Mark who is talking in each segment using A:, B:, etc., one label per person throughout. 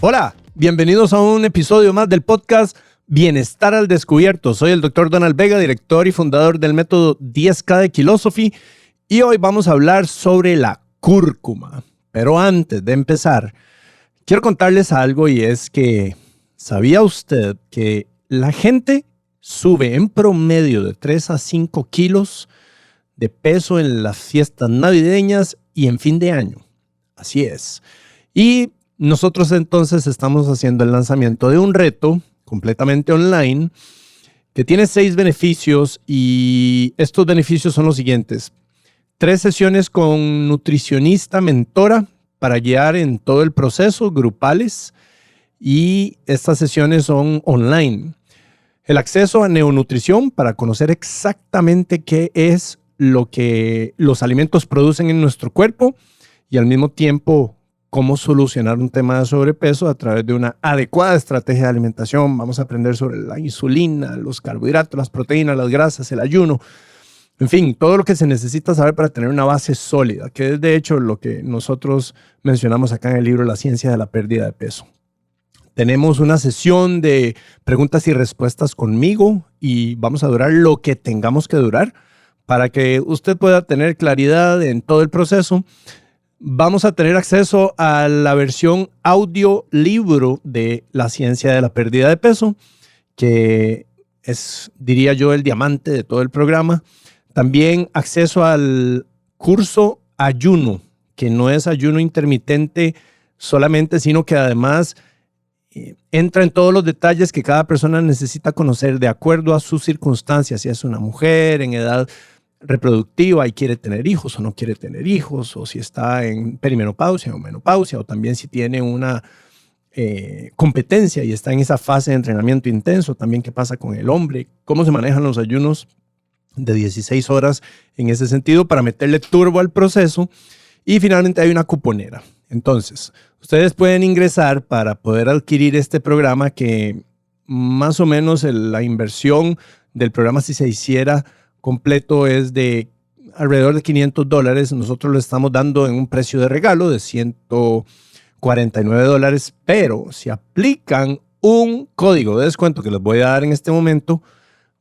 A: Hola, bienvenidos a un episodio más del podcast Bienestar al Descubierto. Soy el Dr. Donald Vega, director y fundador del método 10K de Kilosophy, y hoy vamos a hablar sobre la cúrcuma. Pero antes de empezar, quiero contarles algo, y es que ¿sabía usted que la gente sube en promedio de 3 a 5 kilos de peso en las fiestas navideñas y en fin de año? Así es. Y nosotros entonces estamos haciendo el lanzamiento de un reto completamente online que tiene 6 beneficios, y estos beneficios son los siguientes: 3 sesiones con nutricionista mentora para guiar en todo el proceso, grupales, y estas sesiones son online. El acceso a neonutrición para conocer exactamente qué es lo que los alimentos producen en nuestro cuerpo, y al mismo tiempo cómo solucionar un tema de sobrepeso a través de una adecuada estrategia de alimentación. Vamos a aprender sobre la insulina, los carbohidratos, las proteínas, las grasas, el ayuno. En fin, todo lo que se necesita saber para tener una base sólida, que es de hecho lo que nosotros mencionamos acá en el libro La Ciencia de la Pérdida de Peso. Tenemos una sesión de preguntas y respuestas conmigo, y vamos a durar lo que tengamos que durar para que usted pueda tener claridad en todo el proceso. Vamos a tener acceso a la versión audiolibro de La Ciencia de la Pérdida de Peso, que es, diría yo, el diamante de todo el programa. También acceso al curso ayuno, que no es ayuno intermitente solamente, sino que además entra en todos los detalles que cada persona necesita conocer de acuerdo a sus circunstancias. Si es una mujer en edad reproductiva y quiere tener hijos o no quiere tener hijos, o si está en perimenopausia o menopausia, o también si tiene una competencia y está en esa fase de entrenamiento intenso. También qué pasa con el hombre, cómo se manejan los ayunos de 16 horas en ese sentido para meterle turbo al proceso. Y finalmente hay una cuponera. Entonces, ustedes pueden ingresar para poder adquirir este programa, que más o menos la inversión del programa, si se hiciera completo, es de alrededor de $500. Nosotros lo estamos dando en un precio de regalo de $149, pero si aplican un código de descuento que les voy a dar en este momento,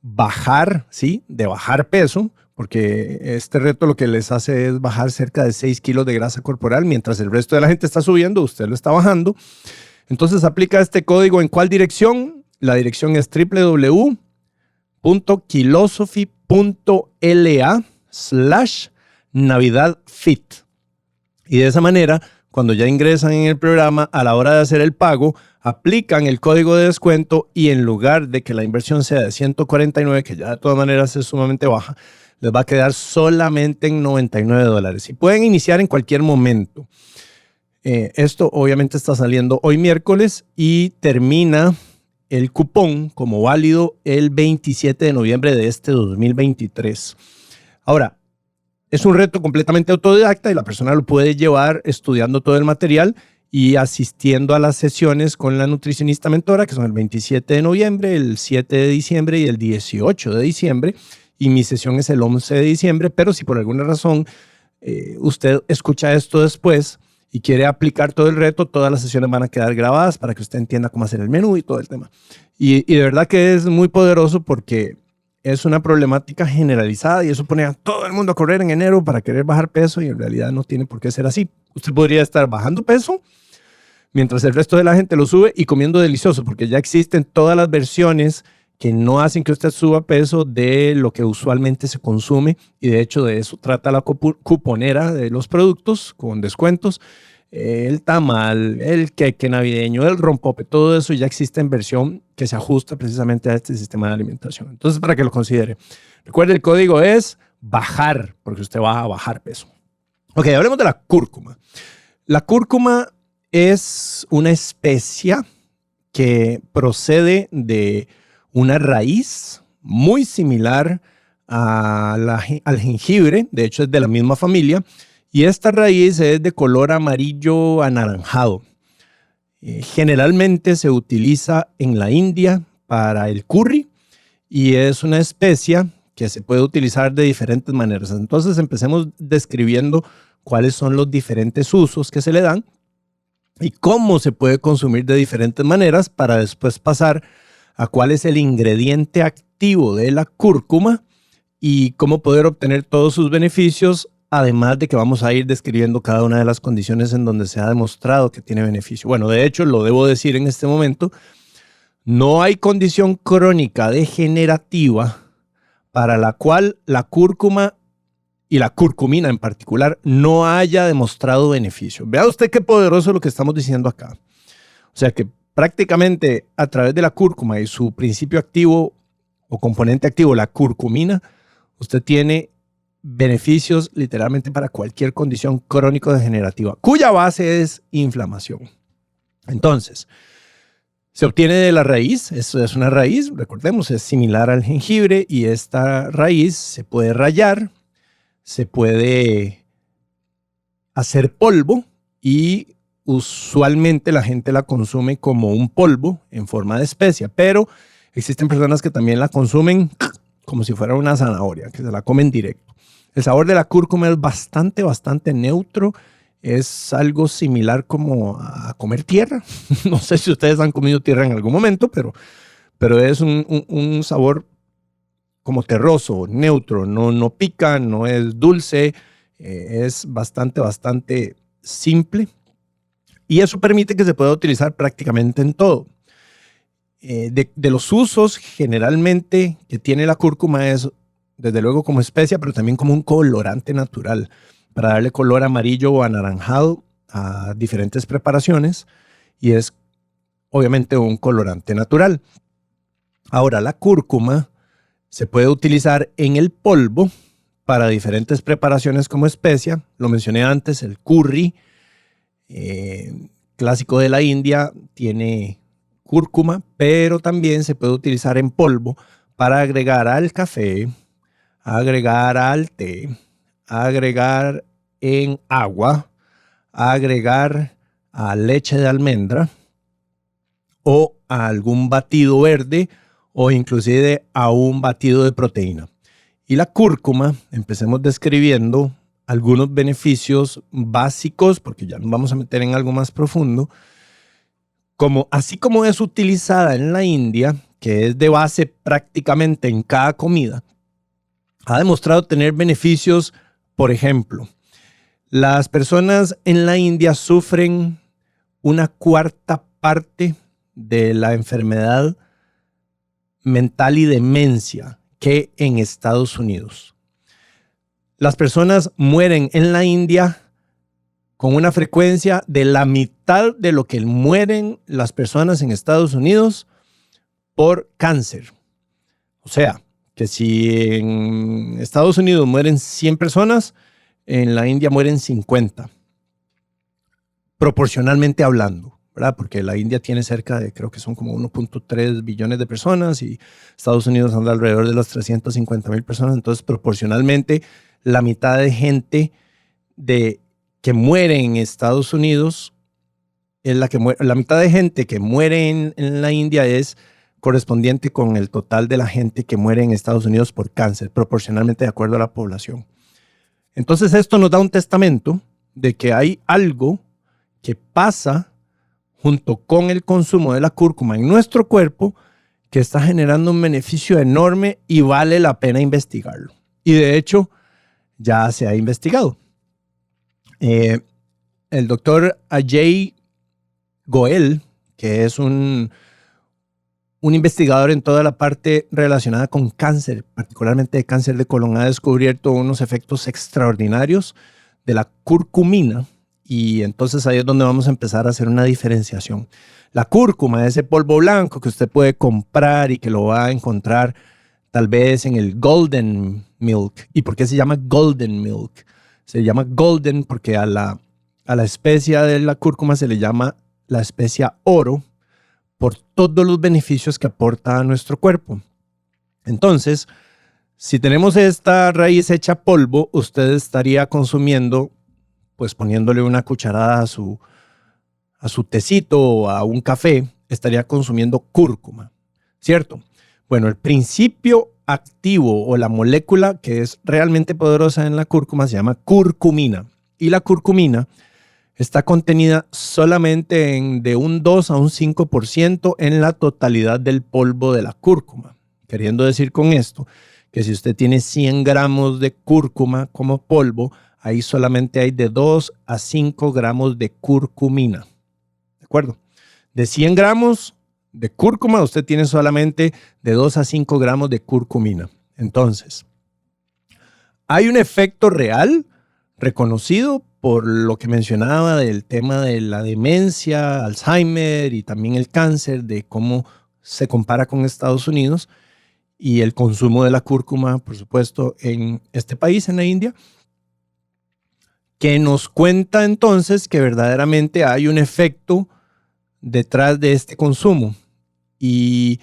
A: bajar, ¿sí? De bajar peso, porque este reto lo que les hace es bajar cerca de 6 kilos de grasa corporal, mientras el resto de la gente está subiendo, usted lo está bajando. Entonces aplica este código. ¿En cuál dirección? La dirección es www.kilosophy.la/NavidadFit. Y de esa manera, cuando ya ingresan en el programa, a la hora de hacer el pago, aplican el código de descuento, y en lugar de que la inversión sea de 149, que ya de todas maneras es sumamente baja, les va a quedar solamente en $99. Y pueden iniciar en cualquier momento. Esto obviamente está saliendo hoy miércoles y termina el cupón como válido el 27 de noviembre de este 2023. Ahora, es un reto completamente autodidacta, y la persona lo puede llevar estudiando todo el material y asistiendo a las sesiones con la nutricionista mentora, que son el 27 de noviembre, el 7 de diciembre y el 18 de diciembre. Y mi sesión es el 11 de diciembre, pero si por alguna razón usted escucha esto después y quiere aplicar todo el reto, todas las sesiones van a quedar grabadas para que usted entienda cómo hacer el menú y todo el tema. Y de verdad que es muy poderoso, porque es una problemática generalizada, y eso pone a todo el mundo a correr en enero para querer bajar peso, y en realidad no tiene por qué ser así. Usted podría estar bajando peso mientras el resto de la gente lo sube y comiendo delicioso, porque ya existen todas las versiones que no hacen que usted suba peso de lo que usualmente se consume, y de hecho de eso trata la cuponera de los productos con descuentos. El tamal, el queque navideño, el rompope, todo eso ya existe en versión que se ajusta precisamente a este sistema de alimentación. Entonces, para que lo considere, recuerde, el código es BAJAR, porque usted va a bajar peso. Ok, hablemos de la cúrcuma. La cúrcuma es una especia que procede de una raíz muy similar al jengibre. De hecho, es de la misma familia, y esta raíz es de color amarillo anaranjado. Generalmente se utiliza en la India para el curry, y es una especia que se puede utilizar de diferentes maneras. Entonces empecemos describiendo cuáles son los diferentes usos que se le dan. y cómo se puede consumir de diferentes maneras para después pasar a cuál es el ingrediente activo de la cúrcuma y cómo poder obtener todos sus beneficios, además de que vamos a ir describiendo cada una de las condiciones en donde se ha demostrado que tiene beneficio. Bueno, de hecho, lo debo decir en este momento, no hay condición crónica degenerativa para la cual la cúrcuma y la curcumina en particular no haya demostrado beneficio. Vea usted qué poderoso lo que estamos diciendo acá. O sea que prácticamente a través de la cúrcuma y su principio activo o componente activo, la curcumina, usted tiene beneficios literalmente para cualquier condición crónico-degenerativa, cuya base es inflamación. Entonces, se obtiene de la raíz. Esto es una raíz, recordemos, es similar al jengibre y esta raíz se puede rallar, se puede hacer polvo y usualmente la gente la consume como un polvo en forma de especia, pero existen personas que también la consumen como si fuera una zanahoria, que se la comen directo. El sabor de la cúrcuma es bastante neutro. Es algo similar como a comer tierra. No sé si ustedes han comido tierra en algún momento, pero es un sabor como terroso, neutro. No pica, no es dulce. Es bastante simple. Y eso permite que se pueda utilizar prácticamente en todo. De los usos generalmente que tiene la cúrcuma es desde luego como especia, pero también como un colorante natural para darle color amarillo o anaranjado a diferentes preparaciones y es obviamente un colorante natural. Ahora, la cúrcuma se puede utilizar en el polvo para diferentes preparaciones como especia. Lo mencioné antes, el curry clásico de la India tiene cúrcuma, pero también se puede utilizar en polvo para agregar al café, agregar al té, agregar en agua, agregar a leche de almendra o a algún batido verde o inclusive a un batido de proteína. Y la cúrcuma, empecemos describiendo algunos beneficios básicos, porque ya nos vamos a meter en algo más profundo, así como es utilizada en la India, que es de base prácticamente en cada comida, ha demostrado tener beneficios. Por ejemplo, las personas en la India sufren una cuarta parte de la enfermedad mental y demencia que en Estados Unidos. Las personas mueren en la India con una frecuencia de la mitad de lo que mueren las personas en Estados Unidos por cáncer. O sea, que si en Estados Unidos mueren 100 personas, en la India mueren 50. Proporcionalmente hablando, ¿verdad? Porque la India tiene cerca de, creo que son como 1.3 billones de personas y Estados Unidos anda alrededor de las 350,000 personas. Entonces, proporcionalmente, la mitad de gente que muere en Estados Unidos es la mitad de gente que muere en la India es correspondiente con el total de la gente que muere en Estados Unidos por cáncer, proporcionalmente de acuerdo a la población. Entonces esto nos da un testamento de que hay algo que pasa junto con el consumo de la cúrcuma en nuestro cuerpo que está generando un beneficio enorme y vale la pena investigarlo. Y de hecho ya se ha investigado. El doctor Ajay Goel, que es un investigador en toda la parte relacionada con cáncer, particularmente de cáncer de colon, ha descubierto unos efectos extraordinarios de la curcumina y entonces ahí es donde vamos a empezar a hacer una diferenciación. La cúrcuma, ese polvo blanco que usted puede comprar y que lo va a encontrar tal vez en el golden milk. ¿Y por qué se llama golden milk? Se llama golden porque a la especia de la cúrcuma se le llama la especia oro, por todos los beneficios que aporta a nuestro cuerpo. Entonces, si tenemos esta raíz hecha polvo, usted estaría consumiendo, pues poniéndole una cucharada a su tecito o a un café, estaría consumiendo cúrcuma, ¿cierto? Bueno, el principio activo o la molécula que es realmente poderosa en la cúrcuma se llama curcumina. Y la curcumina está contenida solamente de un 2 a un 5% en la totalidad del polvo de la cúrcuma. Queriendo decir con esto que si usted tiene 100 gramos de cúrcuma como polvo, ahí solamente hay de 2 a 5 gramos de curcumina. ¿De acuerdo? De 100 gramos de cúrcuma, usted tiene solamente de 2 a 5 gramos de curcumina. Entonces, hay un efecto real reconocido por lo que mencionaba del tema de la demencia, Alzheimer y también el cáncer, de cómo se compara con Estados Unidos y el consumo de la cúrcuma, por supuesto, en este país, en la India, que nos cuenta entonces que verdaderamente hay un efecto detrás de este consumo. Y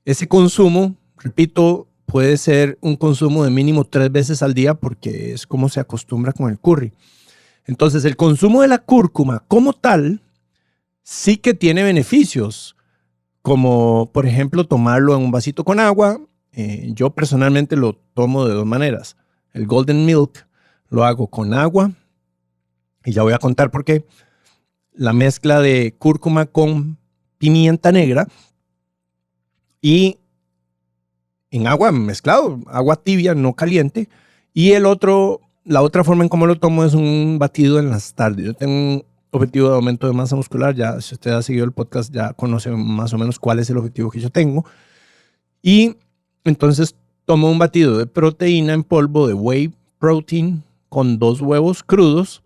A: ese consumo, repito, puede ser un consumo de mínimo 3 veces al día porque es como se acostumbra con el curry. Entonces, el consumo de la cúrcuma como tal sí que tiene beneficios, como por ejemplo tomarlo en un vasito con agua. Yo personalmente lo tomo de 2 maneras. El Golden Milk lo hago con agua y ya voy a contar por qué. La mezcla de cúrcuma con pimienta negra y en agua mezclado, agua tibia, no caliente. Y la otra forma en cómo lo tomo es un batido en las tardes. Yo tengo un objetivo de aumento de masa muscular. Ya, si usted ha seguido el podcast, ya conoce más o menos cuál es el objetivo que yo tengo. Y entonces tomo un batido de proteína en polvo de whey protein con 2 huevos crudos,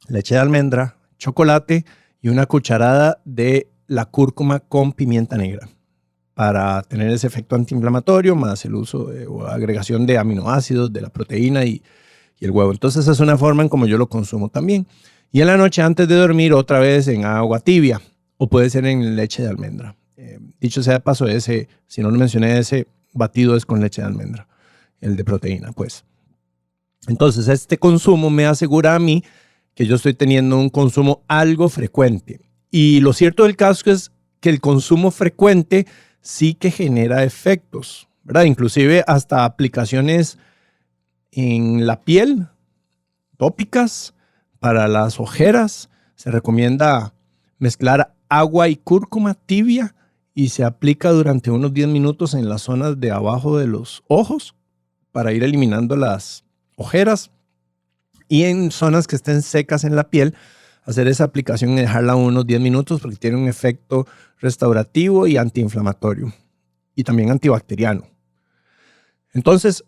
A: leche de almendra, chocolate y una cucharada de la cúrcuma con pimienta negra, para tener ese efecto antiinflamatorio, más el uso o agregación de aminoácidos de la proteína y el huevo. Entonces esa es una forma en como yo lo consumo también. Y en la noche antes de dormir otra vez en agua tibia, o puede ser en leche de almendra. Dicho sea de paso, si no lo mencioné, ese batido es con leche de almendra, el de proteína, pues. Entonces este consumo me asegura a mí que yo estoy teniendo un consumo algo frecuente. Y lo cierto del caso es que el consumo frecuente sí que genera efectos, ¿verdad? Inclusive hasta aplicaciones en la piel, tópicas, para las ojeras. Se recomienda mezclar agua y cúrcuma tibia y se aplica durante unos 10 minutos en las zonas de abajo de los ojos para ir eliminando las ojeras. Y en zonas que estén secas en la piel, hacer esa aplicación y dejarla unos 10 minutos porque tiene un efecto restaurativo y antiinflamatorio y también antibacteriano. Entonces,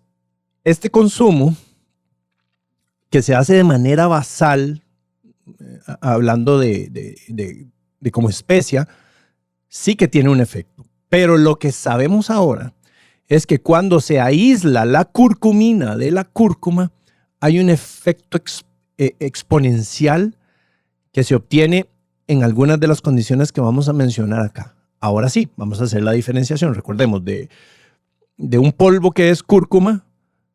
A: este consumo que se hace de manera basal, hablando de como especia, sí que tiene un efecto. Pero lo que sabemos ahora es que cuando se aísla la curcumina de la cúrcuma, hay un efecto exponencial que se obtiene en algunas de las condiciones que vamos a mencionar acá. Ahora sí, vamos a hacer la diferenciación. Recordemos, de un polvo que es cúrcuma,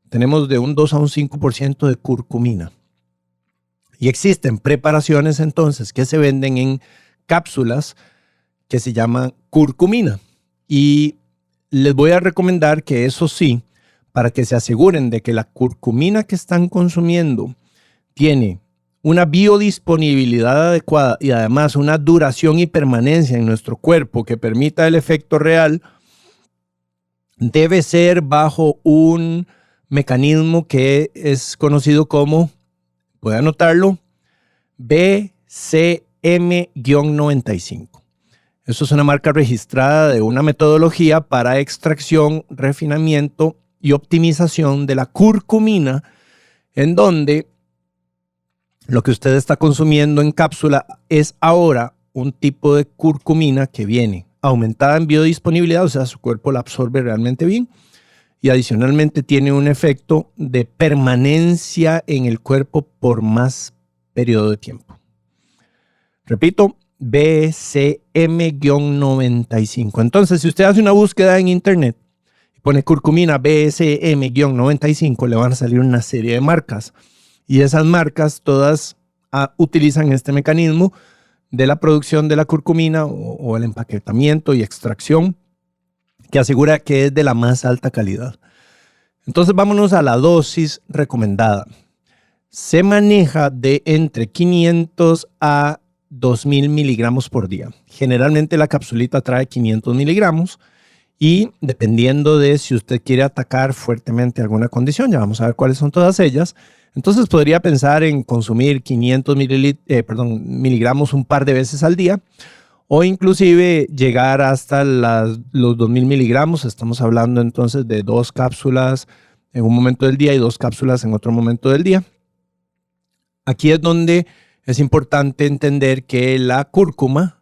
A: tenemos de un 2 a un 5% de curcumina. Y existen preparaciones entonces que se venden en cápsulas que se llaman curcumina. Y les voy a recomendar que eso sí, para que se aseguren de que la curcumina que están consumiendo tiene una biodisponibilidad adecuada y además una duración y permanencia en nuestro cuerpo que permita el efecto real, debe ser bajo un mecanismo que es conocido como, puede anotarlo, BCM-95. Eso es una marca registrada de una metodología para extracción, refinamiento y optimización de la curcumina, en donde lo que usted está consumiendo en cápsula es ahora un tipo de curcumina que viene aumentada en biodisponibilidad, o sea, su cuerpo la absorbe realmente bien y adicionalmente tiene un efecto de permanencia en el cuerpo por más periodo de tiempo. Repito, BCM-95. Entonces, si usted hace una búsqueda en internet y pone curcumina BCM-95, le van a salir una serie de marcas. Y esas marcas todas utilizan este mecanismo de la producción de la curcumina o el empaquetamiento y extracción que asegura que es de la más alta calidad. Entonces vámonos a la dosis recomendada. se maneja de entre 500 a 2000 miligramos por día. Generalmente la capsulita trae 500 miligramos y dependiendo de si usted quiere atacar fuertemente alguna condición, ya vamos a ver cuáles son todas ellas, entonces podría pensar en consumir 500 miligramos un par de veces al día o inclusive llegar hasta los 2000 miligramos. Estamos hablando entonces de 2 cápsulas en un momento del día y 2 cápsulas en otro momento del día. Aquí es donde es importante entender que la cúrcuma,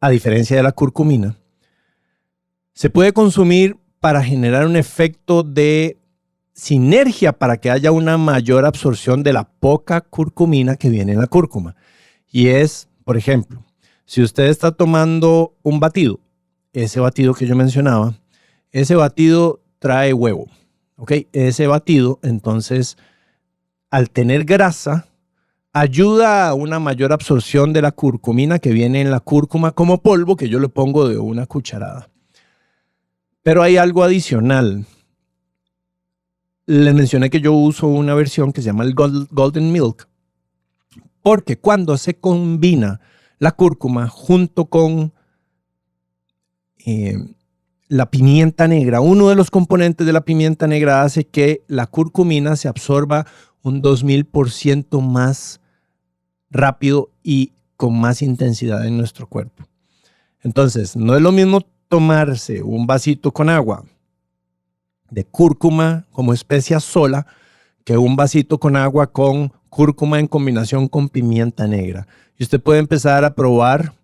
A: a diferencia de la curcumina, se puede consumir para generar un efecto de sinergia para que haya una mayor absorción de la poca curcumina que viene en la cúrcuma. Y es, por ejemplo, si usted está tomando un batido, ese batido que yo mencionaba, ese batido trae huevo, ¿ok? Ese batido, entonces, al tener grasa, ayuda a una mayor absorción de la curcumina que viene en la cúrcuma como polvo, que yo le pongo de una cucharada. Pero hay algo adicional. Les mencioné que yo uso una versión que se llama el Golden Milk, porque cuando se combina la cúrcuma junto con la pimienta negra, uno de los componentes de la pimienta negra hace que la curcumina se absorba un 2000% más rápido y con más intensidad en nuestro cuerpo. Entonces, no es lo mismo tomarse un vasito con agua de cúrcuma como especia sola que un vasito con agua con cúrcuma en combinación con pimienta negra. Y usted puede empezar a probar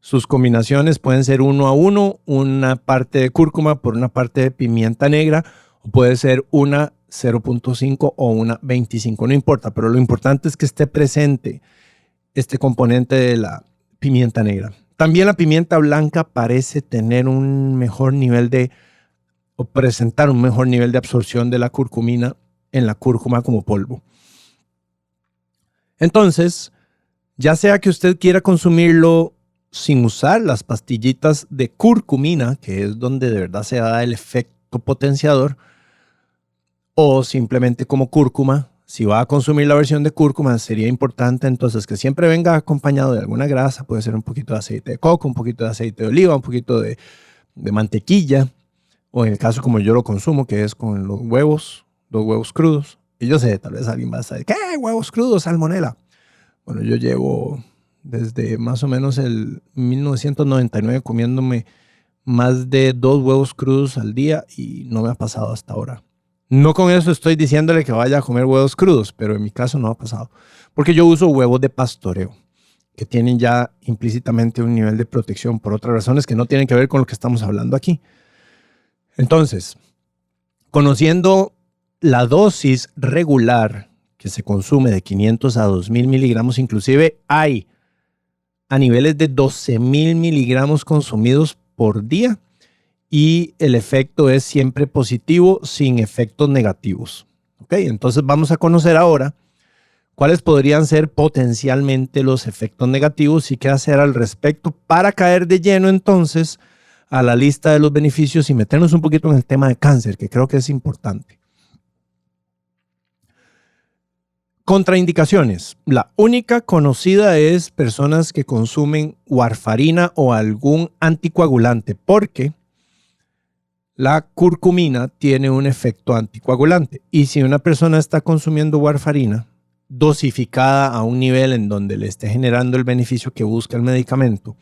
A: sus combinaciones. Pueden ser 1 a 1, una parte de cúrcuma por una parte de pimienta negra, o puede ser una 0.5 o una 25, no importa, pero lo importante es que esté presente este componente de la pimienta negra. También la pimienta blanca parece tener un mejor nivel o presentar un mejor nivel de absorción de la curcumina en la cúrcuma como polvo. Entonces, ya sea que usted quiera consumirlo sin usar las pastillitas de curcumina, que es donde de verdad se da el efecto potenciador, o simplemente como cúrcuma, si va a consumir la versión de cúrcuma, sería importante entonces que siempre venga acompañado de alguna grasa. Puede ser un poquito de aceite de coco, un poquito de aceite de oliva, un poquito de mantequilla, o en el caso como yo lo consumo, que es con los huevos crudos. Y yo sé, tal vez alguien va a decir, ¿qué? ¿Huevos crudos? Salmonela. Bueno, yo llevo desde más o menos el 1999 comiéndome más de 2 huevos crudos al día y no me ha pasado hasta ahora. No con eso estoy diciéndole que vaya a comer huevos crudos, pero en mi caso no ha pasado. Porque yo uso huevos de pastoreo, que tienen ya implícitamente un nivel de protección por otras razones que no tienen que ver con lo que estamos hablando aquí. Entonces, conociendo la dosis regular que se consume de 500 a 2000 miligramos, inclusive hay a niveles de 12,000 miligramos consumidos por día, y el efecto es siempre positivo sin efectos negativos. ¿Ok? Entonces vamos a conocer ahora cuáles podrían ser potencialmente los efectos negativos y qué hacer al respecto para caer de lleno entonces a la lista de los beneficios y meternos un poquito en el tema de cáncer, que creo que es importante. Contraindicaciones. La única conocida es personas que consumen warfarina o algún anticoagulante, porque la curcumina tiene un efecto anticoagulante. Y si una persona está consumiendo warfarina dosificada a un nivel en donde le esté generando el beneficio que busca el medicamento,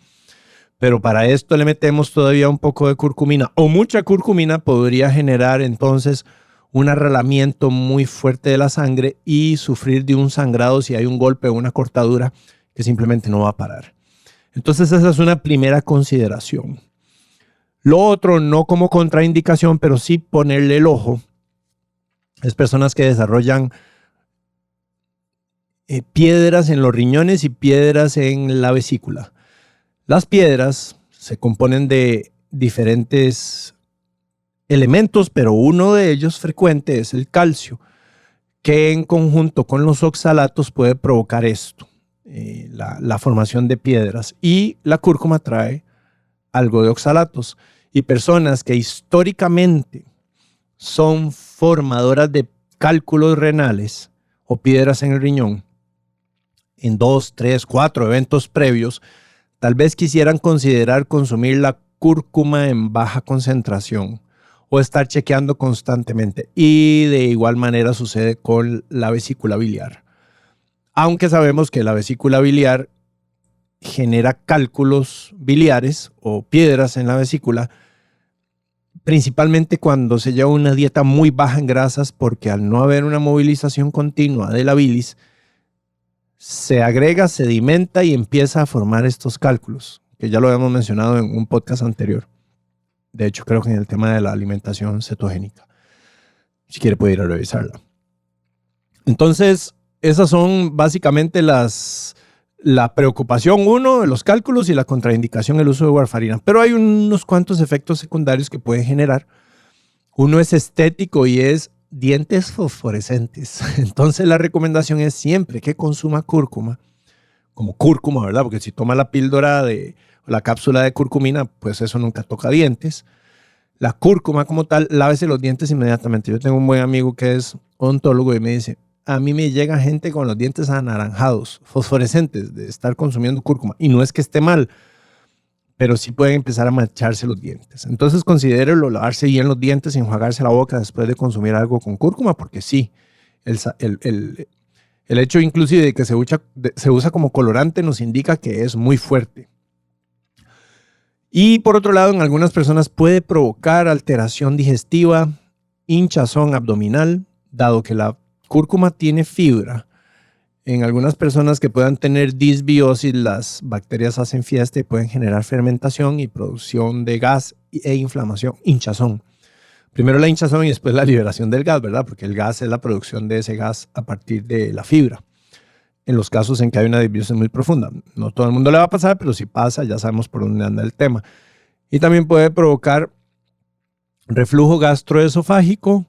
A: pero para esto le metemos todavía un poco de curcumina o mucha curcumina, podría generar entonces un arrelamiento muy fuerte de la sangre y sufrir de un sangrado si hay un golpe o una cortadura que simplemente no va a parar. Entonces esa es una primera consideración. Lo otro, no como contraindicación, pero sí ponerle el ojo, es personas que desarrollan piedras en los riñones y piedras en la vesícula. Las piedras se componen de diferentes elementos, pero uno de ellos frecuente es el calcio, que en conjunto con los oxalatos puede provocar esto, la formación de piedras. Y la cúrcuma trae algo de oxalatos. Y personas que históricamente son formadoras de cálculos renales o piedras en el riñón en 2, 3, 4 eventos previos, tal vez quisieran considerar consumir la cúrcuma en baja concentración o estar chequeando constantemente. Y de igual manera sucede con la vesícula biliar. Aunque sabemos que la vesícula biliar genera cálculos biliares o piedras en la vesícula, principalmente cuando se lleva una dieta muy baja en grasas, porque al no haber una movilización continua de la bilis, se agrega, sedimenta y empieza a formar estos cálculos, que ya lo habíamos mencionado en un podcast anterior. De hecho, creo que en el tema de la alimentación cetogénica. Si quiere puede ir a revisarla. Entonces, esas son básicamente la preocupación, uno, de los cálculos y la contraindicación el uso de warfarina. Pero hay unos cuantos efectos secundarios que puede generar. Uno es estético y es dientes fosforescentes. Entonces la recomendación es siempre que consuma cúrcuma, como cúrcuma, ¿verdad? Porque si toma la píldora o la cápsula de curcumina, pues eso nunca toca dientes. La cúrcuma como tal, lávese los dientes inmediatamente. Yo tengo un buen amigo que es odontólogo y me dice, a mí me llega gente con los dientes anaranjados, fosforescentes, de estar consumiendo cúrcuma. Y no es que esté mal, pero sí pueden empezar a mancharse los dientes. Entonces considérelo lavarse bien los dientes y enjuagarse la boca después de consumir algo con cúrcuma, porque sí, el hecho inclusive de que se usa como colorante nos indica que es muy fuerte. Y por otro lado, en algunas personas puede provocar alteración digestiva, hinchazón abdominal, dado que la cúrcuma tiene fibra. En algunas personas que puedan tener disbiosis, las bacterias hacen fiesta y pueden generar fermentación y producción de gas e inflamación, hinchazón. Primero la hinchazón y después la liberación del gas, ¿verdad? Porque el gas es la producción de ese gas a partir de la fibra. En los casos en que hay una disbiosis muy profunda. No todo el mundo le va a pasar, pero si pasa, ya sabemos por dónde anda el tema. Y también puede provocar reflujo gastroesofágico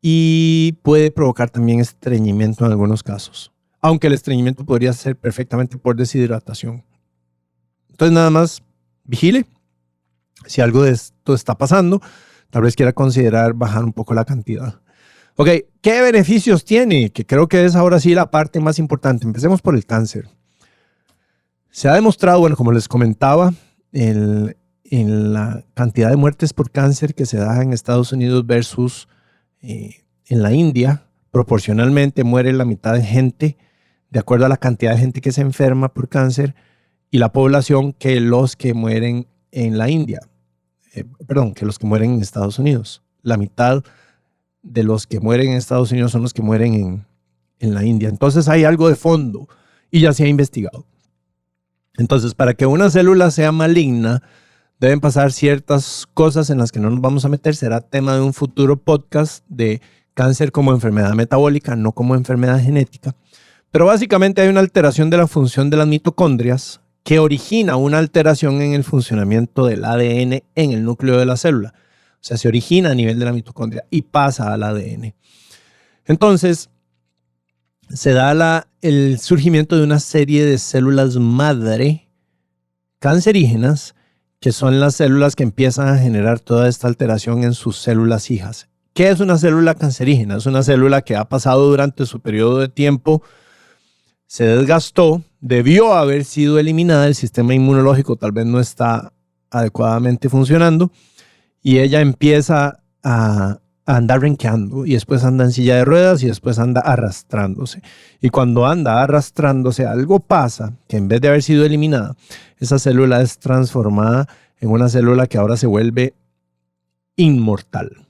A: y puede provocar también estreñimiento en algunos casos. Aunque el estreñimiento podría ser perfectamente por deshidratación. Entonces nada más vigile. Si algo de esto está pasando, tal vez quiera considerar bajar un poco la cantidad. Ok, ¿qué beneficios tiene? Que creo que es ahora sí la parte más importante. Empecemos por el cáncer. Se ha demostrado, bueno, como les comentaba, en la cantidad de muertes por cáncer que se da en Estados Unidos versus en la India, proporcionalmente muere la mitad de gente de acuerdo a la cantidad de gente que se enferma por cáncer y la población que los que mueren en la India. Que los que mueren en Estados Unidos. La mitad de los que mueren en Estados Unidos son los que mueren en la India. Entonces hay algo de fondo y ya se ha investigado. Entonces, para que una célula sea maligna, deben pasar ciertas cosas en las que no nos vamos a meter. Será tema de un futuro podcast de cáncer como enfermedad metabólica, no como enfermedad genética. Pero básicamente hay una alteración de la función de las mitocondrias que origina una alteración en el funcionamiento del ADN en el núcleo de la célula. O sea, se origina a nivel de la mitocondria y pasa al ADN. Entonces, se da el surgimiento de una serie de células madre cancerígenas, que son las células que empiezan a generar toda esta alteración en sus células hijas. ¿Qué es una célula cancerígena? Es una célula que ha pasado durante su periodo de tiempo, se desgastó, debió haber sido eliminada, el sistema inmunológico tal vez no está adecuadamente funcionando y ella empieza a andar renqueando y después anda en silla de ruedas y después anda arrastrándose. Y cuando anda arrastrándose algo pasa que en vez de haber sido eliminada, esa célula es transformada en una célula que ahora se vuelve inmortal.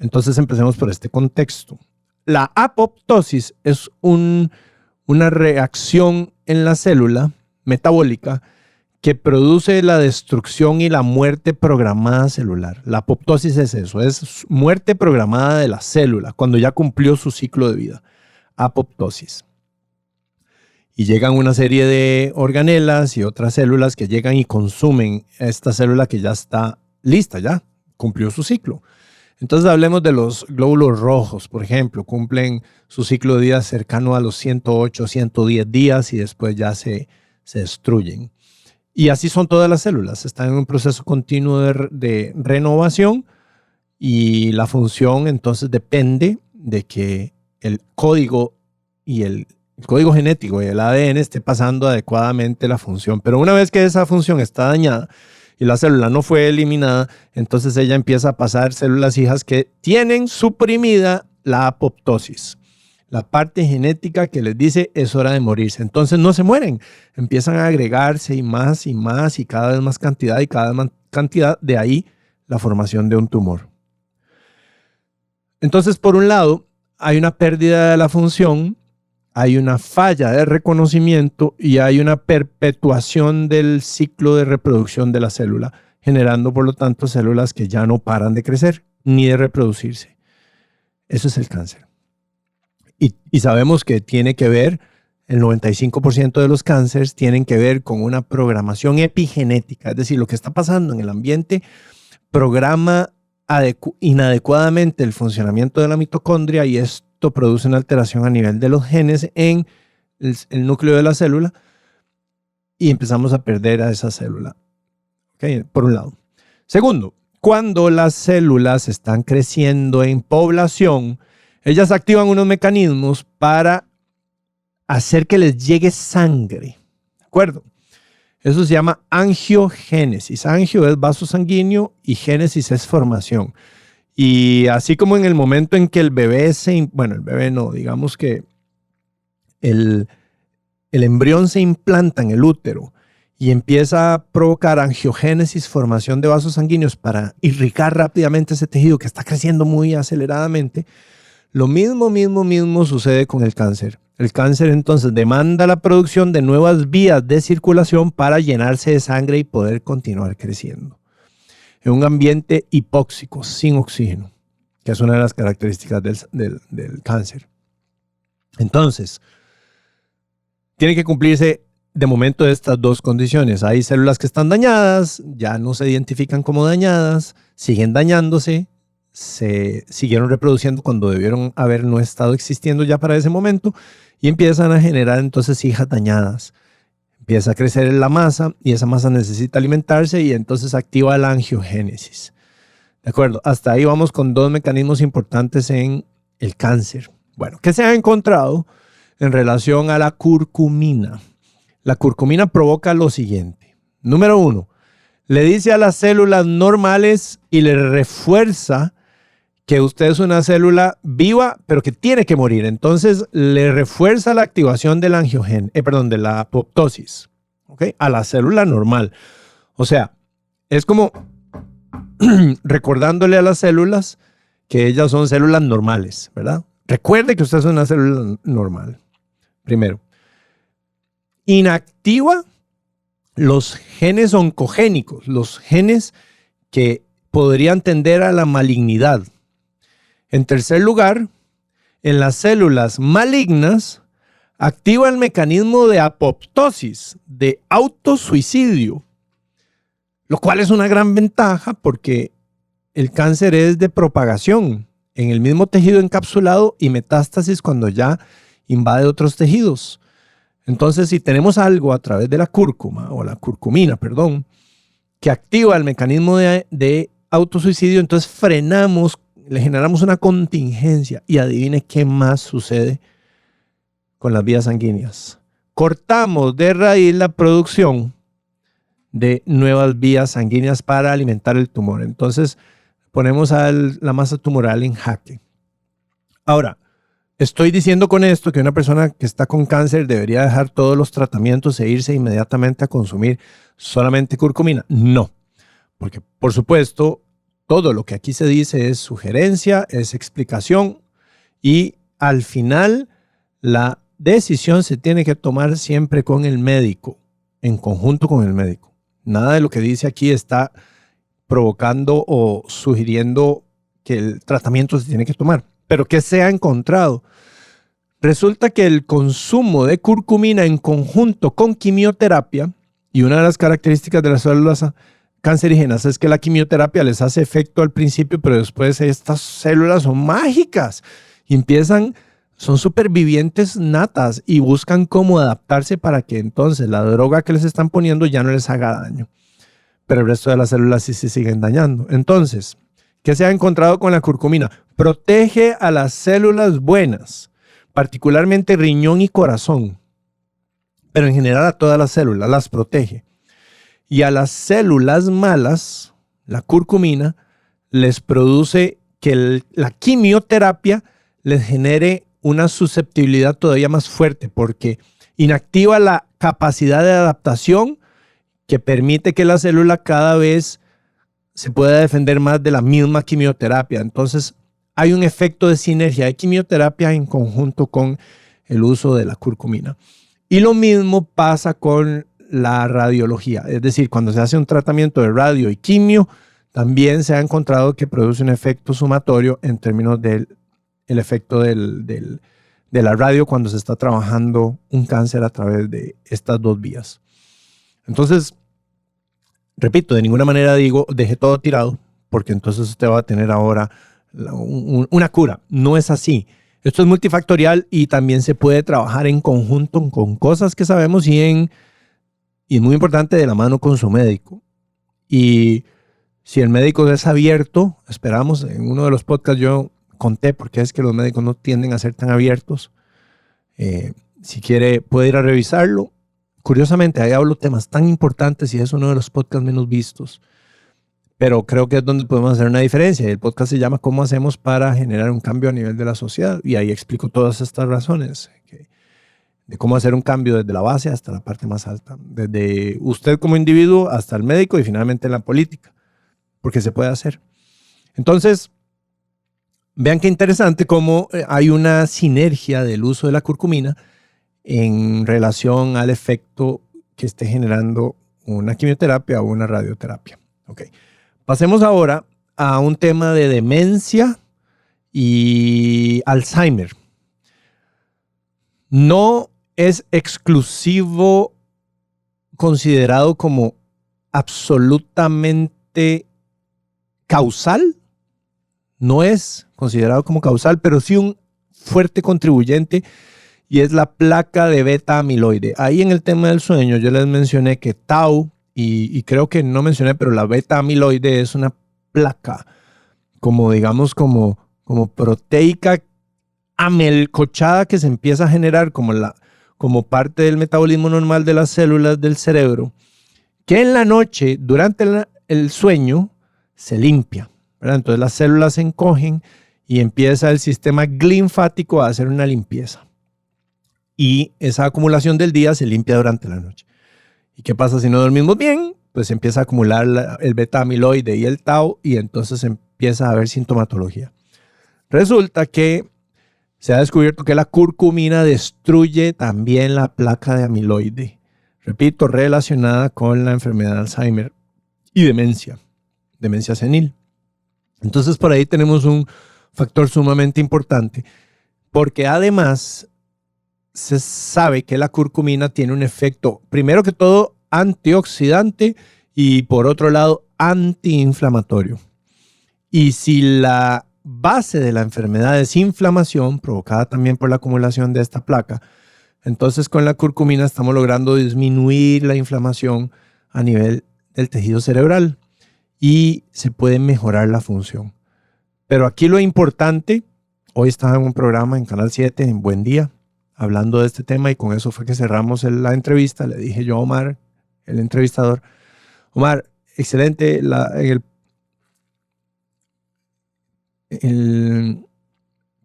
A: Entonces empecemos por este contexto. La apoptosis es una reacción en la célula metabólica que produce la destrucción y la muerte programada celular. La apoptosis es eso, es muerte programada de la célula cuando ya cumplió su ciclo de vida. Apoptosis. Y llegan una serie de organelas y otras células que llegan y consumen esta célula que ya está lista, ya cumplió su ciclo. Entonces hablemos de los glóbulos rojos, por ejemplo, cumplen su ciclo de vida cercano a los 108, 110 días y después ya se destruyen. Y así son todas las células, están en un proceso continuo de renovación y la función entonces depende de que el código el código genético y el ADN esté pasando adecuadamente la función. Pero una vez que esa función está dañada y la célula no fue eliminada, entonces ella empieza a pasar células hijas que tienen suprimida la apoptosis, la parte genética que les dice es hora de morirse. Entonces no se mueren, empiezan a agregarse y más y cada vez más cantidad y cada vez más cantidad, de ahí la formación de un tumor. Entonces, por un lado, hay una pérdida de la función, hay una falla de reconocimiento y hay una perpetuación del ciclo de reproducción de la célula, generando, por lo tanto, células que ya no paran de crecer ni de reproducirse. Eso es el cáncer. Y sabemos que tiene que ver, el 95% de los cánceres tienen que ver con una programación epigenética, es decir, lo que está pasando en el ambiente programa inadecuadamente el funcionamiento de la mitocondria y esto produce una alteración a nivel de los genes en el núcleo de la célula y empezamos a perder a esa célula. ¿Okay? Por un lado. Segundo, cuando las células están creciendo en población, ellas activan unos mecanismos para hacer que les llegue sangre. ¿De acuerdo? Eso se llama angiogénesis. Angio es vaso sanguíneo y génesis es formación. Y así como en el momento en que el bebé el bebé no, digamos que el embrión se implanta en el útero y empieza a provocar angiogénesis, formación de vasos sanguíneos para irrigar rápidamente ese tejido que está creciendo muy aceleradamente, lo mismo sucede con el cáncer. El cáncer entonces demanda la producción de nuevas vías de circulación para llenarse de sangre y poder continuar creciendo. En un ambiente hipóxico, sin oxígeno, que es una de las características del cáncer. Entonces, tiene que cumplirse de momento estas dos condiciones. Hay células que están dañadas, ya no se identifican como dañadas, siguen dañándose, se siguieron reproduciendo cuando debieron haber no estado existiendo ya para ese momento y empiezan a generar entonces hijas dañadas. Empieza a crecer la masa y esa masa necesita alimentarse y entonces activa la angiogénesis. ¿De acuerdo? Hasta ahí vamos con dos mecanismos importantes en el cáncer. Bueno, ¿qué se ha encontrado en relación a la curcumina? La curcumina provoca lo siguiente. Número 1, le dice a las células normales y le refuerza que usted es una célula viva, pero que tiene que morir. Entonces, le refuerza la activación del de la apoptosis, ¿okay? A la célula normal. O sea, es como recordándole a las células que ellas son células normales, ¿verdad? Recuerde que usted es una célula normal. Primero, inactiva los genes oncogénicos, los genes que podrían tender a la malignidad. En tercer lugar, en las células malignas, activa el mecanismo de apoptosis, de autosuicidio, lo cual es una gran ventaja porque el cáncer es de propagación en el mismo tejido encapsulado y metástasis cuando ya invade otros tejidos. Entonces, si tenemos algo a través de la curcumina, que activa el mecanismo de autosuicidio, entonces frenamos, le generamos una contingencia y adivine qué más sucede con las vías sanguíneas. Cortamos de raíz la producción de nuevas vías sanguíneas para alimentar el tumor. Entonces, ponemos a la masa tumoral en jaque. Ahora, ¿estoy diciendo con esto que una persona que está con cáncer debería dejar todos los tratamientos e irse inmediatamente a consumir solamente curcumina? No, porque por supuesto todo lo que aquí se dice es sugerencia, es explicación y al final la decisión se tiene que tomar siempre con el médico, en conjunto con el médico. Nada de lo que dice aquí está provocando o sugiriendo que el tratamiento se tiene que tomar. Pero ¿qué se ha encontrado? Resulta que el consumo de curcumina en conjunto con quimioterapia, y una de las características de las células cancerígenas es que la quimioterapia les hace efecto al principio, pero después estas células son mágicas y son supervivientes natas y buscan cómo adaptarse para que entonces la droga que les están poniendo ya no les haga daño. Pero el resto de las células sí se siguen dañando. Entonces, ¿qué se ha encontrado con la curcumina? Protege a las células buenas, particularmente riñón y corazón, pero en general a todas las células, las protege. Y a las células malas, la curcumina les produce que la quimioterapia les genere una susceptibilidad todavía más fuerte porque inactiva la capacidad de adaptación que permite que la célula cada vez se pueda defender más de la misma quimioterapia. Entonces hay un efecto de sinergia de quimioterapia en conjunto con el uso de la curcumina. Y lo mismo pasa con la radiología, es decir, cuando se hace un tratamiento de radio y quimio, también se ha encontrado que produce un efecto sumatorio en términos del efecto de la radio cuando se está trabajando un cáncer a través de estas dos vías. Entonces, repito, de ninguna manera digo, deje todo tirado, porque entonces usted va a tener ahora una cura. No es así. Esto es multifactorial y también se puede trabajar en conjunto con cosas que sabemos y es muy importante de la mano con su médico. Y si el médico es abierto, esperamos, en uno de los podcasts yo conté por qué es que los médicos no tienden a ser tan abiertos. Si quiere, puede ir a revisarlo. Curiosamente, ahí hablo temas tan importantes y es uno de los podcasts menos vistos. Pero creo que es donde podemos hacer una diferencia. El podcast se llama ¿Cómo hacemos para generar un cambio a nivel de la sociedad? Y ahí explico todas estas razones de cómo hacer un cambio desde la base hasta la parte más alta. Desde usted como individuo hasta el médico y finalmente en la política. Porque se puede hacer. Entonces, vean qué interesante cómo hay una sinergia del uso de la curcumina en relación al efecto que esté generando una quimioterapia o una radioterapia. Ok. Pasemos ahora a un tema de demencia y Alzheimer. No es exclusivo considerado como absolutamente causal. No es considerado como causal, pero sí un fuerte contribuyente y es la placa de beta amiloide. Ahí en el tema del sueño yo les mencioné que tau, y creo que no mencioné, pero la beta amiloide es una placa como digamos como proteica amelcochada que se empieza a generar como parte del metabolismo normal de las células del cerebro, que en la noche, durante el sueño, se limpia, ¿verdad? Entonces las células se encogen y empieza el sistema linfático a hacer una limpieza. Y esa acumulación del día se limpia durante la noche. ¿Y qué pasa si no dormimos bien? Pues empieza a acumular el beta amiloide y el tau y entonces empieza a haber sintomatología. Resulta que se ha descubierto que la curcumina destruye también la placa de amiloide. Repito, relacionada con la enfermedad de Alzheimer y demencia senil. Entonces por ahí tenemos un factor sumamente importante porque además se sabe que la curcumina tiene un efecto, primero que todo, antioxidante y por otro lado, antiinflamatorio. Y si la base de la enfermedad es inflamación, provocada también por la acumulación de esta placa, entonces con la curcumina estamos logrando disminuir la inflamación a nivel del tejido cerebral y se puede mejorar la función. Pero aquí lo importante, hoy estaba en un programa en Canal 7, en Buen Día, hablando de este tema y con eso fue que cerramos la entrevista. Le dije yo a Omar, el entrevistador, Omar, excelente, el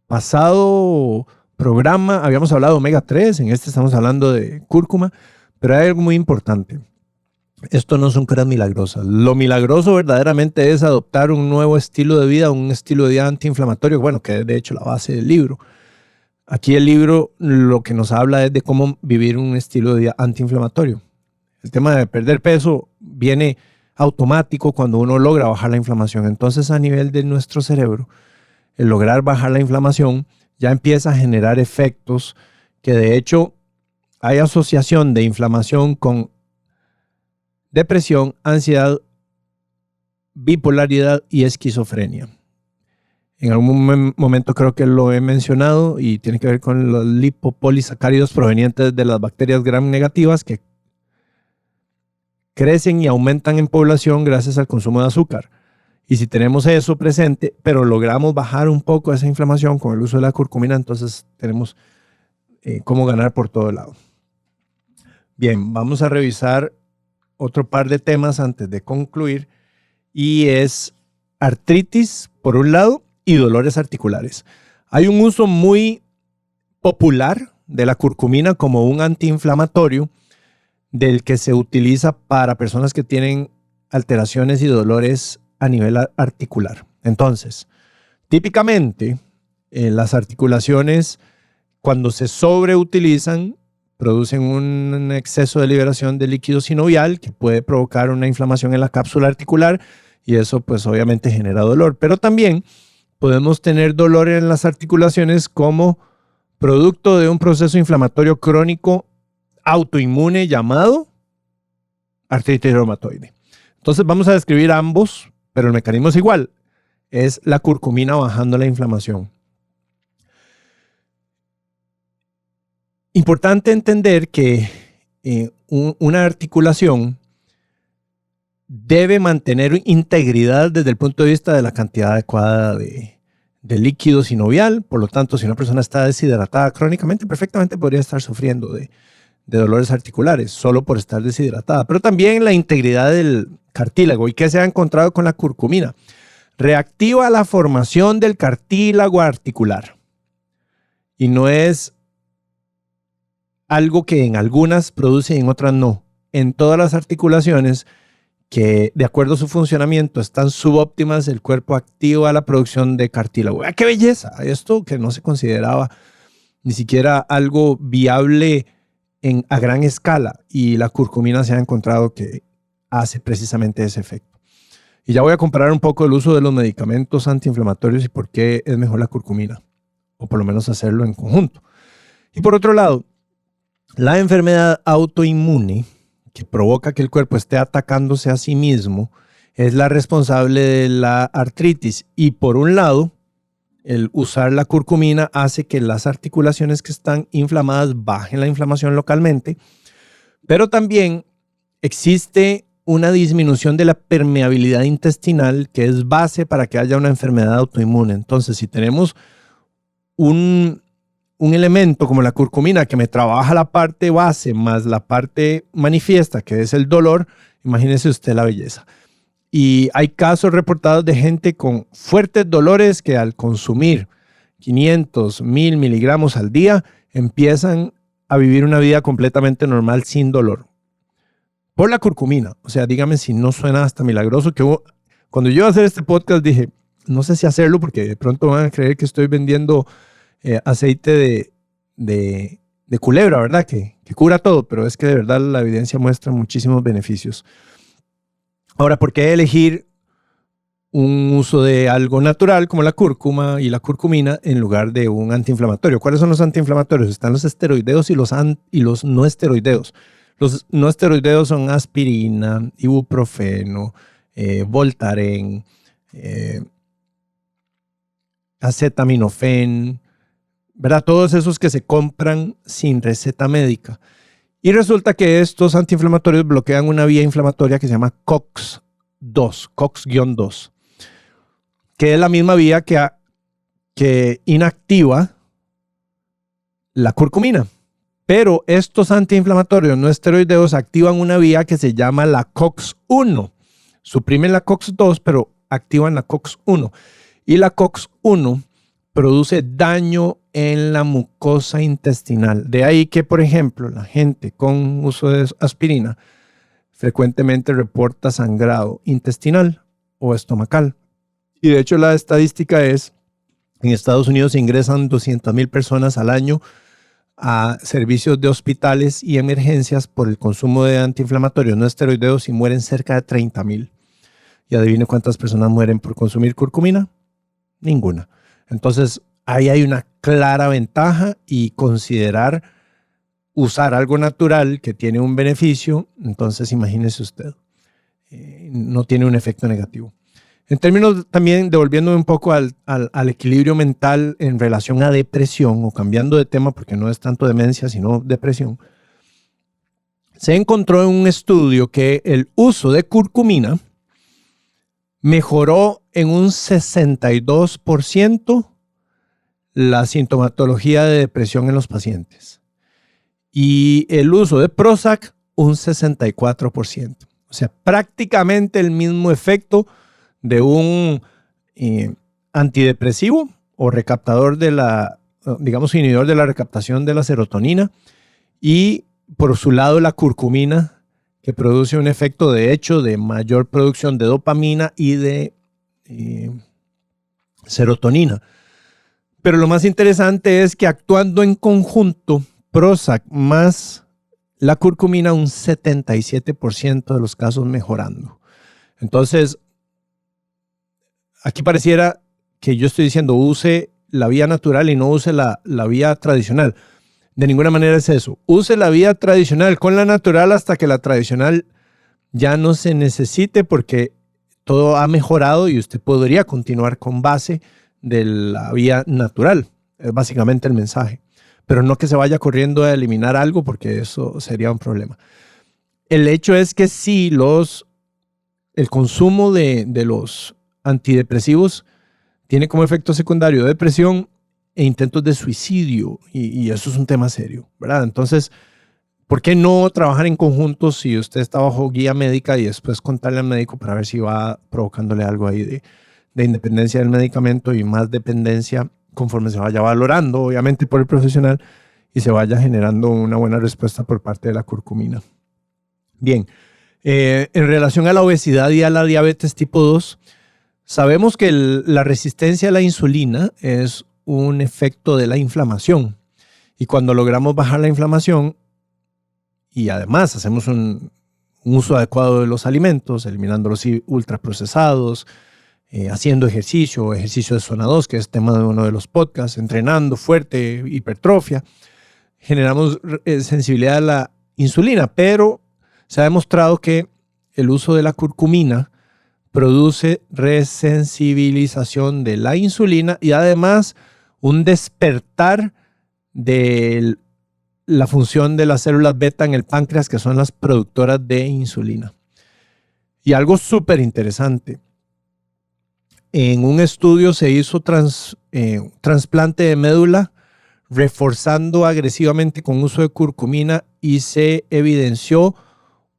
A: pasado programa habíamos hablado de omega 3, en este estamos hablando de cúrcuma, pero hay algo muy importante. Esto no son curas milagrosas. Lo milagroso verdaderamente es adoptar un nuevo estilo de vida, un estilo de vida antiinflamatorio, bueno, que es de hecho la base del libro. Aquí el libro lo que nos habla es de cómo vivir un estilo de vida antiinflamatorio. El tema de perder peso viene automático cuando uno logra bajar la inflamación. Entonces a nivel de nuestro cerebro, el lograr bajar la inflamación ya empieza a generar efectos que de hecho hay asociación de inflamación con depresión, ansiedad, bipolaridad y esquizofrenia. En algún momento creo que lo he mencionado y tiene que ver con los lipopolisacáridos provenientes de las bacterias gram negativas que crecen y aumentan en población gracias al consumo de azúcar. Y si tenemos eso presente, pero logramos bajar un poco esa inflamación con el uso de la curcumina, entonces tenemos cómo ganar por todo lado. Bien, vamos a revisar otro par de temas antes de concluir y es artritis por un lado y dolores articulares. Hay un uso muy popular de la curcumina como un antiinflamatorio del que se utiliza para personas que tienen alteraciones y dolores a nivel articular. Entonces, típicamente las articulaciones cuando se sobreutilizan producen un exceso de liberación de líquido sinovial que puede provocar una inflamación en la cápsula articular y eso pues obviamente genera dolor. Pero también podemos tener dolor en las articulaciones como producto de un proceso inflamatorio crónico autoinmune llamado artritis reumatoide. Entonces vamos a describir ambos, pero el mecanismo es igual. Es la curcumina bajando la inflamación. Importante entender que una articulación debe mantener integridad desde el punto de vista de la cantidad adecuada de líquido sinovial. Por lo tanto, si una persona está deshidratada crónicamente, perfectamente podría estar sufriendo de dolores articulares solo por estar deshidratada. Pero también la integridad del cartílago. ¿Y qué se ha encontrado con la curcumina? Reactiva la formación del cartílago articular. Y no es algo que en algunas produce y en otras no. En todas las articulaciones que de acuerdo a su funcionamiento están subóptimas, el cuerpo activa la producción de cartílago. ¡Ah, qué belleza! Esto que no se consideraba ni siquiera algo viable a gran escala y la curcumina se ha encontrado que hace precisamente ese efecto. Y ya voy a comparar un poco el uso de los medicamentos antiinflamatorios y por qué es mejor la curcumina, o por lo menos hacerlo en conjunto. Y por otro lado, la enfermedad autoinmune que provoca que el cuerpo esté atacándose a sí mismo es la responsable de la artritis. Y por un lado, el usar la curcumina hace que las articulaciones que están inflamadas bajen la inflamación localmente, pero también existe una disminución de la permeabilidad intestinal que es base para que haya una enfermedad autoinmune. Entonces, si tenemos un elemento como la curcumina que me trabaja la parte base más la parte manifiesta, que es el dolor, imagínese usted la belleza. Y hay casos reportados de gente con fuertes dolores que al consumir 500, 1000 miligramos al día empiezan a vivir una vida completamente normal sin dolor. Por la curcumina. O sea, dígame si no suena hasta milagroso. Cuando yo iba a hacer este podcast dije, no sé si hacerlo porque de pronto van a creer que estoy vendiendo aceite de culebra, ¿verdad? Que cura todo, pero es que de verdad la evidencia muestra muchísimos beneficios. Ahora, ¿por qué elegir un uso de algo natural como la cúrcuma y la curcumina en lugar de un antiinflamatorio? ¿Cuáles son los antiinflamatorios? Están los esteroideos y los no esteroideos. Los no esteroideos son aspirina, ibuprofeno, Voltaren, acetaminofén, ¿verdad? Todos esos que se compran sin receta médica. Y resulta que estos antiinflamatorios bloquean una vía inflamatoria que se llama COX-2, que es la misma vía que inactiva la curcumina. Pero estos antiinflamatorios no esteroideos activan una vía que se llama la COX-1. Suprimen la COX-2, pero activan la COX-1. Y la COX-1 produce daño en la mucosa intestinal. De ahí que, por ejemplo, la gente con uso de aspirina frecuentemente reporta sangrado intestinal o estomacal. Y de hecho la estadística es, en Estados Unidos ingresan 200,000 personas al año a servicios de hospitales y emergencias por el consumo de antiinflamatorios no esteroideos y mueren cerca de 30,000. ¿Y adivine cuántas personas mueren por consumir curcumina? Ninguna. Entonces, ahí hay una clara ventaja y considerar usar algo natural que tiene un beneficio, entonces imagínese usted, no tiene un efecto negativo. En términos también, devolviéndome un poco al equilibrio mental en relación a depresión, o cambiando de tema porque no es tanto demencia, sino depresión, se encontró en un estudio que el uso de curcumina mejoró en un 62% la sintomatología de depresión en los pacientes. Y el uso de Prozac, un 64%. O sea, prácticamente el mismo efecto de un antidepresivo o recaptador de digamos, inhibidor de la recaptación de la serotonina. Y por su lado, la curcumina, que produce un efecto de hecho de mayor producción de dopamina y de serotonina. Pero lo más interesante es que actuando en conjunto, Prozac más la curcumina, un 77% de los casos mejorando. Entonces, aquí pareciera que yo estoy diciendo use la vía natural y no use la vía tradicional. De ninguna manera es eso. Use la vía tradicional con la natural hasta que la tradicional ya no se necesite, porque todo ha mejorado y usted podría continuar con base de la vía natural. Es básicamente el mensaje. Pero no que se vaya corriendo a eliminar algo, porque eso sería un problema. El hecho es que sí, el consumo de los antidepresivos tiene como efecto secundario depresión e intentos de suicidio, y eso es un tema serio, ¿verdad? Entonces, ¿por qué no trabajar en conjunto si usted está bajo guía médica y después contarle al médico para ver si va provocándole algo ahí de independencia del medicamento y más dependencia conforme se vaya valorando, obviamente, por el profesional, y se vaya generando una buena respuesta por parte de la curcumina? Bien, en relación a la obesidad y a la diabetes tipo 2, sabemos que la resistencia a la insulina es un efecto de la inflamación. Y cuando logramos bajar la inflamación y además hacemos un uso adecuado de los alimentos, eliminando los ultraprocesados, haciendo ejercicio de zona 2, que es tema de uno de los podcasts, entrenando fuerte, hipertrofia, generamos sensibilidad a la insulina, pero se ha demostrado que el uso de la curcumina produce resensibilización de la insulina y además un despertar de la función de las células beta en el páncreas, que son las productoras de insulina. Y algo súper interesante, en un estudio se hizo trasplante de médula reforzando agresivamente con uso de curcumina y se evidenció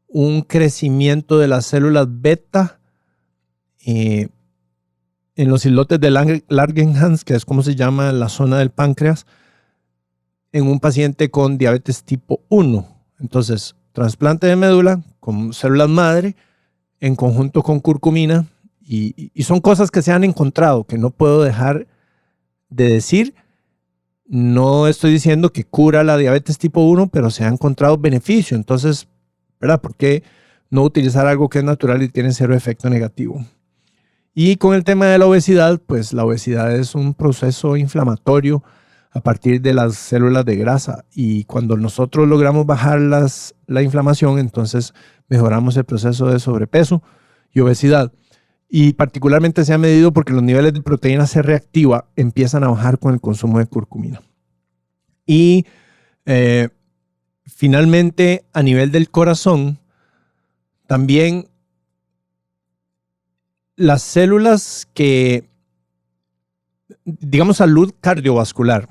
A: un crecimiento de las células beta en los islotes de Langerhans, que es como se llama la zona del páncreas, en un paciente con diabetes tipo 1. Entonces, trasplante de médula con células madre en conjunto con curcumina, y son cosas que se han encontrado, que no puedo dejar de decir. No estoy diciendo que cura la diabetes tipo 1, pero se ha encontrado beneficio. Entonces, ¿verdad? ¿Por qué no utilizar algo que es natural y tiene cero efecto negativo? Y con el tema de la obesidad, pues la obesidad es un proceso inflamatorio a partir de las células de grasa, y cuando nosotros logramos bajar la inflamación, entonces mejoramos el proceso de sobrepeso y obesidad. Y particularmente se ha medido porque los niveles de proteína C reactiva empiezan a bajar con el consumo de curcumina. Y finalmente, a nivel del corazón, también las células que, digamos, salud cardiovascular,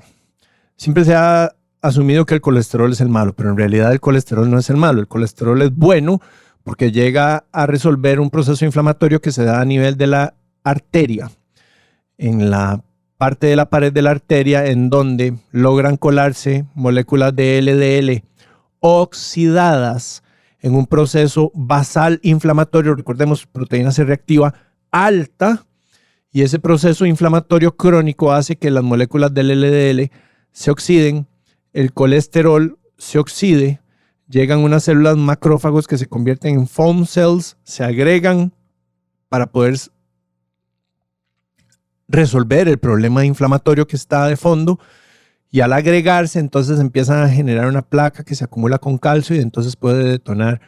A: siempre se ha asumido que el colesterol es el malo, pero en realidad el colesterol no es el malo. El colesterol es bueno porque llega a resolver un proceso inflamatorio que se da a nivel de la arteria, en la parte de la pared de la arteria, en donde logran colarse moléculas de LDL oxidadas en un proceso basal inflamatorio. Recordemos, proteína C reactiva alta, y ese proceso inflamatorio crónico hace que las moléculas del LDL se oxiden, el colesterol se oxide, llegan unas células macrófagos que se convierten en foam cells, se agregan para poder resolver el problema inflamatorio que está de fondo, y al agregarse entonces empiezan a generar una placa que se acumula con calcio, y entonces puede detonar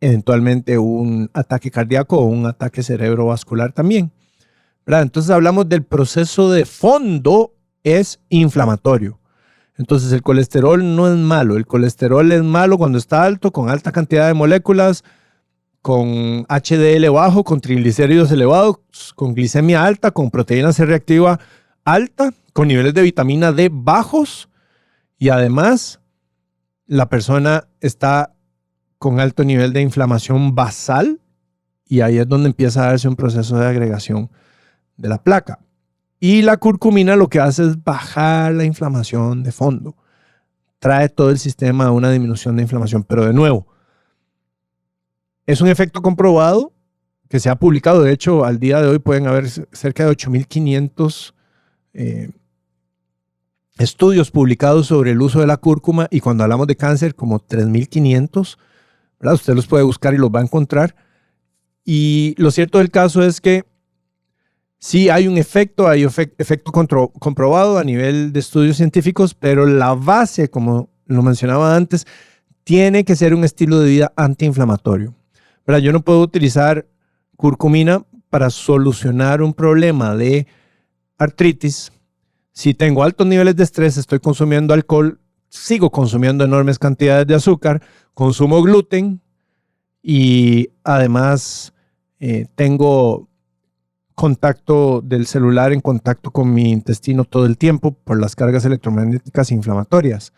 A: eventualmente un ataque cardíaco o un ataque cerebrovascular también, ¿verdad? Entonces hablamos del proceso de fondo es inflamatorio. Entonces el colesterol no es malo. El colesterol es malo cuando está alto, con alta cantidad de moléculas, con HDL bajo, con triglicéridos elevados, con glicemia alta, con proteína C reactiva alta, con niveles de vitamina D bajos y además la persona está con alto nivel de inflamación basal y ahí es donde empieza a darse un proceso de agregación de la placa. Y la curcumina lo que hace es bajar la inflamación de fondo. Trae todo el sistema a una disminución de inflamación. Pero de nuevo, es un efecto comprobado que se ha publicado. De hecho, al día de hoy pueden haber cerca de 8.500 estudios publicados sobre el uso de la cúrcuma. Y cuando hablamos de cáncer, como 3.500, ¿verdad? Usted los puede buscar y los va a encontrar. Y lo cierto del caso es que sí hay un efecto, efecto comprobado a nivel de estudios científicos, pero la base, como lo mencionaba antes, tiene que ser un estilo de vida antiinflamatorio. ¿Verdad? Yo no puedo utilizar curcumina para solucionar un problema de artritis. Si tengo altos niveles de estrés, estoy consumiendo alcohol, sigo consumiendo enormes cantidades de azúcar, consumo gluten y además tengo contacto del celular en contacto con mi intestino todo el tiempo por las cargas electromagnéticas inflamatorias.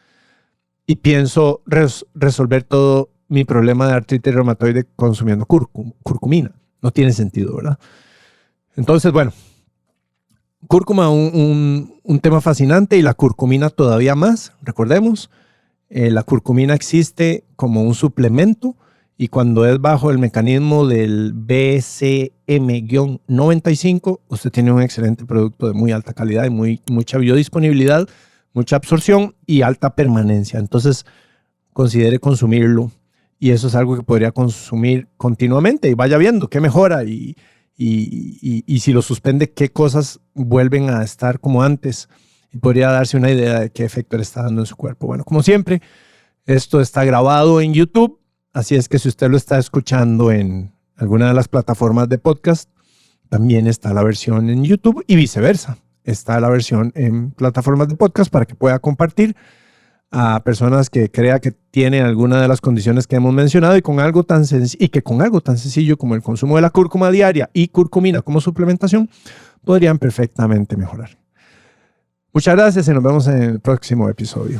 A: Y pienso resolver todo mi problema de artritis reumatoide consumiendo curcumina. No tiene sentido, ¿verdad? Entonces, bueno, cúrcuma, un tema fascinante y la curcumina todavía más. Recordemos, la curcumina existe como un suplemento y cuando es bajo el mecanismo del BCM-95, usted tiene un excelente producto de muy alta calidad y mucha biodisponibilidad, mucha absorción y alta permanencia. Entonces, considere consumirlo y eso es algo que podría consumir continuamente y vaya viendo qué mejora y si lo suspende, qué cosas vuelven a estar como antes y podría darse una idea de qué efecto le está dando en su cuerpo. Bueno, como siempre, esto está grabado en YouTube. Así es que si usted lo está escuchando en alguna de las plataformas de podcast, también está la versión en YouTube y viceversa. Está la versión en plataformas de podcast para que pueda compartir a personas que crea que tienen alguna de las condiciones que hemos mencionado y con algo tan sencillo como el consumo de la cúrcuma diaria y curcumina como suplementación podrían perfectamente mejorar. Muchas gracias y nos vemos en el próximo episodio.